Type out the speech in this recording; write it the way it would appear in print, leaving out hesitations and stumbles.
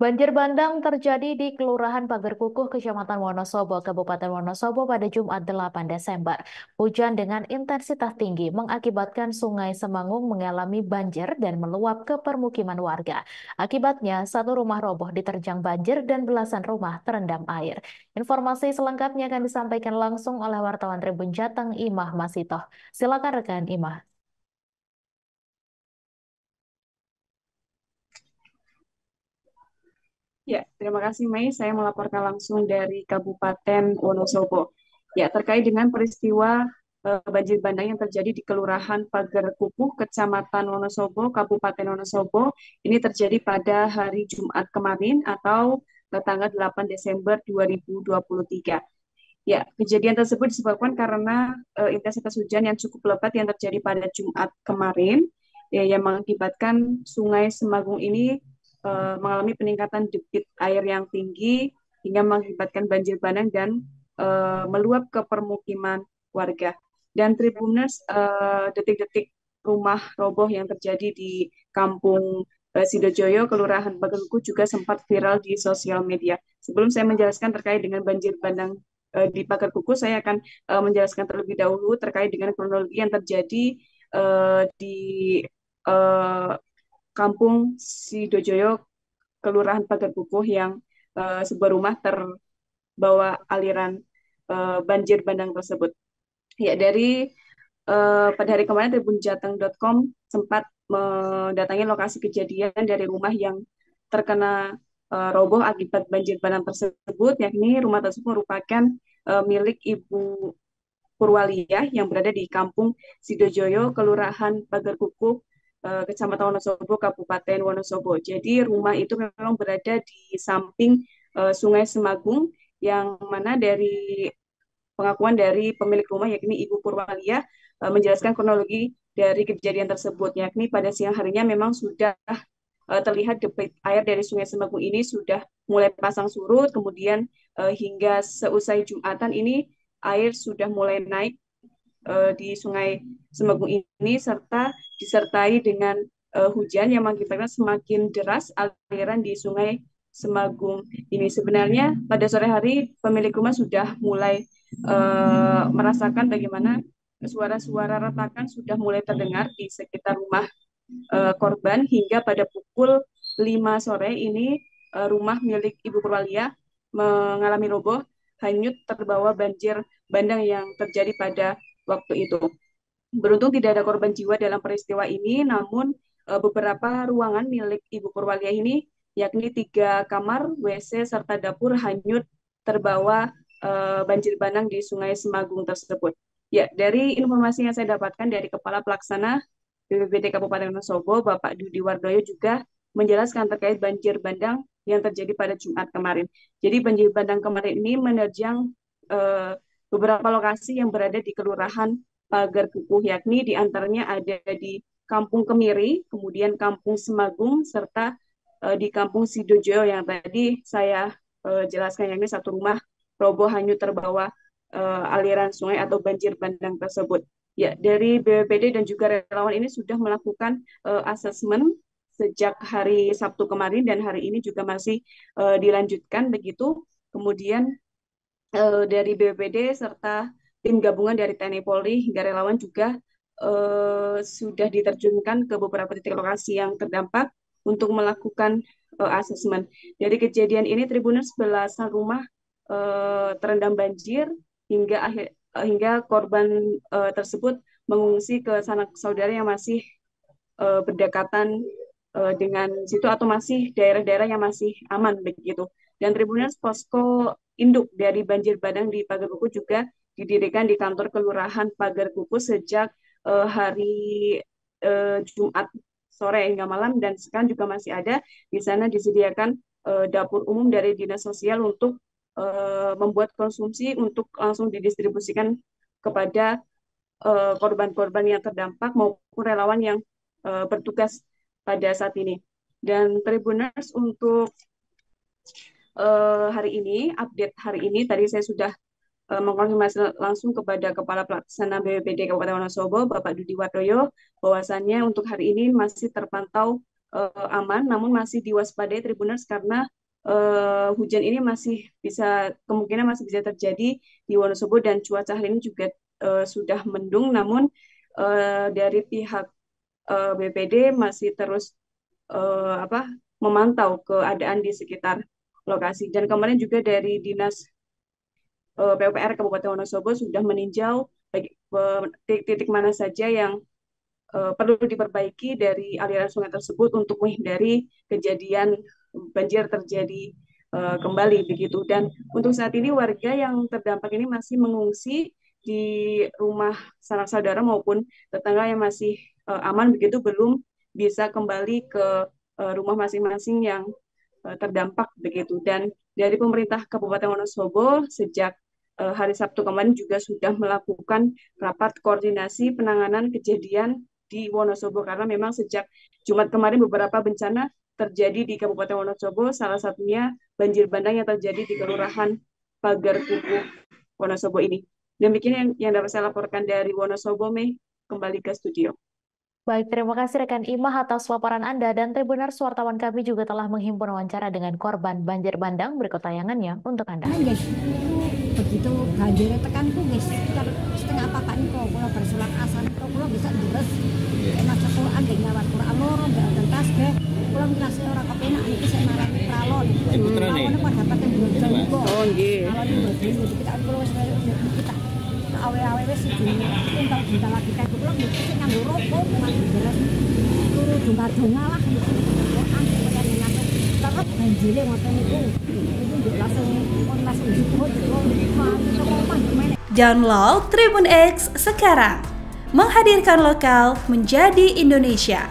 Banjir bandang terjadi di Kelurahan Pagerkukuh, Kecamatan Wonosobo, Kabupaten Wonosobo pada Jumat 8 Desember. Hujan dengan intensitas tinggi mengakibatkan Sungai Semangung mengalami banjir dan meluap ke permukiman warga. Akibatnya, satu rumah roboh diterjang banjir dan belasan rumah terendam air. Informasi selengkapnya akan disampaikan langsung oleh wartawan Tribun Jateng, Imah Masitoh. Silakan rekan Imah. Ya, terima kasih Mei. Saya melaporkan langsung dari Kabupaten Wonosobo. Ya, terkait dengan peristiwa banjir bandang yang terjadi di Kelurahan Pagerkukuh, Kecamatan Wonosobo, Kabupaten Wonosobo, ini terjadi pada hari Jumat kemarin atau tanggal 8 Desember 2023. Ya, kejadian tersebut disebabkan karena intensitas hujan yang cukup lebat yang terjadi pada Jumat kemarin, ya, yang mengakibatkan Sungai Semagung ini mengalami peningkatan debit air yang tinggi hingga mengakibatkan banjir bandang dan meluap ke permukiman warga. Dan Tribuners, detik-detik rumah roboh yang terjadi di Kampung Sidojoyo, Kelurahan Pagerkuku juga sempat viral di sosial media. Sebelum saya menjelaskan terkait dengan banjir bandang di Pagerkuku, saya akan menjelaskan terlebih dahulu terkait dengan kronologi yang terjadi di uh, Kampung Sidojoyo, Kelurahan Pagerkukuh yang sebuah rumah terbawa aliran banjir bandang tersebut. Ya, pada hari kemarin tribunjateng.com sempat mendatangi lokasi kejadian dari rumah yang terkena roboh akibat banjir bandang tersebut, yakni rumah tersebut merupakan milik Ibu Purwaliyah yang berada di Kampung Sidojoyo, Kelurahan Pagerkukuh, Kecamatan Wonosobo, Kabupaten Wonosobo. Jadi rumah itu memang berada di samping Sungai Semagung, yang mana dari pengakuan dari pemilik rumah yakni Ibu Purwalia menjelaskan kronologi dari kejadian tersebut, yakni pada siang harinya memang sudah terlihat debit air dari Sungai Semagung ini sudah mulai pasang surut, kemudian hingga seusai Jumatan ini air sudah mulai naik di Sungai Semagung ini, serta disertai dengan hujan yang mengakibatkan semakin deras aliran di Sungai Semagung ini. Sebenarnya pada sore hari pemilik rumah sudah mulai merasakan bagaimana suara-suara retakan sudah mulai terdengar di sekitar rumah korban, hingga pada pukul 5 sore ini rumah milik Ibu Purwalia mengalami roboh, hanyut terbawa banjir bandang yang terjadi pada waktu itu. Beruntung tidak ada korban jiwa dalam peristiwa ini, namun beberapa ruangan milik Ibu Purwalia ini, yakni 3 kamar, WC, serta dapur hanyut terbawa banjir bandang di Sungai Semagung tersebut. Ya, dari informasi yang saya dapatkan dari Kepala Pelaksana BPBD Kabupaten Wonosobo, Bapak Dudi Wardoyo, juga menjelaskan terkait banjir bandang yang terjadi pada Jumat kemarin. Jadi banjir bandang kemarin ini menerjang eh, beberapa lokasi yang berada di Kelurahan Pagerkukuh, yakni di antaranya ada di Kampung Kemiri, kemudian Kampung Semagung, serta di Kampung Sidojo yang tadi saya jelaskan, yakni satu rumah roboh hanyut terbawa aliran sungai atau banjir bandang tersebut. Ya, dari BPBD dan juga relawan ini sudah melakukan asesmen sejak hari Sabtu kemarin, dan hari ini juga masih dilanjutkan begitu. Kemudian dari BPBD serta tim gabungan dari TNI Polri hingga relawan juga sudah diterjunkan ke beberapa titik lokasi yang terdampak untuk melakukan asesmen. Dari kejadian ini, Tribuners, belasan rumah terendam banjir hingga korban tersebut mengungsi ke sanak saudara yang masih berdekatan dengan situ atau masih daerah-daerah yang masih aman begitu. Dan Tribuners, posko induk dari banjir bandang di Pagerkuku juga didirikan di kantor Kelurahan Pagerkuku sejak hari Jumat sore hingga malam, dan sekarang juga masih ada. Di sana disediakan dapur umum dari Dinas Sosial untuk membuat konsumsi untuk langsung didistribusikan kepada korban-korban yang terdampak maupun relawan yang bertugas pada saat ini. Dan Tribuners, untuk hari ini, update hari ini, tadi saya sudah mengkonfirmasi langsung kepada Kepala Pelaksana BPBD Kabupaten Wonosobo, Bapak Dudi Wardoyo, bahwasannya untuk hari ini masih terpantau aman, namun masih diwaspadai Tribuners karena hujan ini masih bisa kemungkinan masih bisa terjadi di Wonosobo dan cuaca hari ini juga sudah mendung, namun dari pihak BPD masih terus memantau keadaan di sekitar lokasi. Dan kemarin juga dari Dinas PUPR Kabupaten Wonosobo sudah meninjau titik-titik mana saja yang perlu diperbaiki dari aliran sungai tersebut untuk menghindari kejadian banjir terjadi kembali begitu. Dan untuk saat ini warga yang terdampak ini masih mengungsi di rumah sanak saudara maupun tetangga yang masih aman begitu, belum bisa kembali ke rumah masing-masing yang terdampak begitu. Dan dari pemerintah Kabupaten Wonosobo sejak hari Sabtu kemarin juga sudah melakukan rapat koordinasi penanganan kejadian di Wonosobo karena memang sejak Jumat kemarin beberapa bencana terjadi di Kabupaten Wonosobo, salah satunya banjir bandang yang terjadi di Kelurahan Pagar Kukuh Wonosobo ini. Demikian yang dapat saya laporkan dari Wonosobo, Mei. Kembali ke studio. Baik, terima kasih rekan Imah atas laporan Anda dan Tribuners wartawan kami juga telah menghimpun wawancara dengan korban banjir bandang. Berikut tayangannya untuk Anda. Guys, begitu banjirnya tekanku guys, sekitar setengah papan kok kalau bersulat asan kok kalau bisa deres. Enak Quran di ngawat Quran loro ndak ada tasbih. Kula ngrasa ora kepenak iki sing marani pralon. Putrane. Ono kok dapat yang dua kok. Oh nggih. Kalau kita kula wis kita awe-awe wis tinggal kita lagi kayak kula sing nganggo rokok mandi deres. Turu jumbar-junga lah. Quran kemudian ngatur tetep banjire ngoten niku. Download Tribun X sekarang, menghadirkan lokal menjadi Indonesia.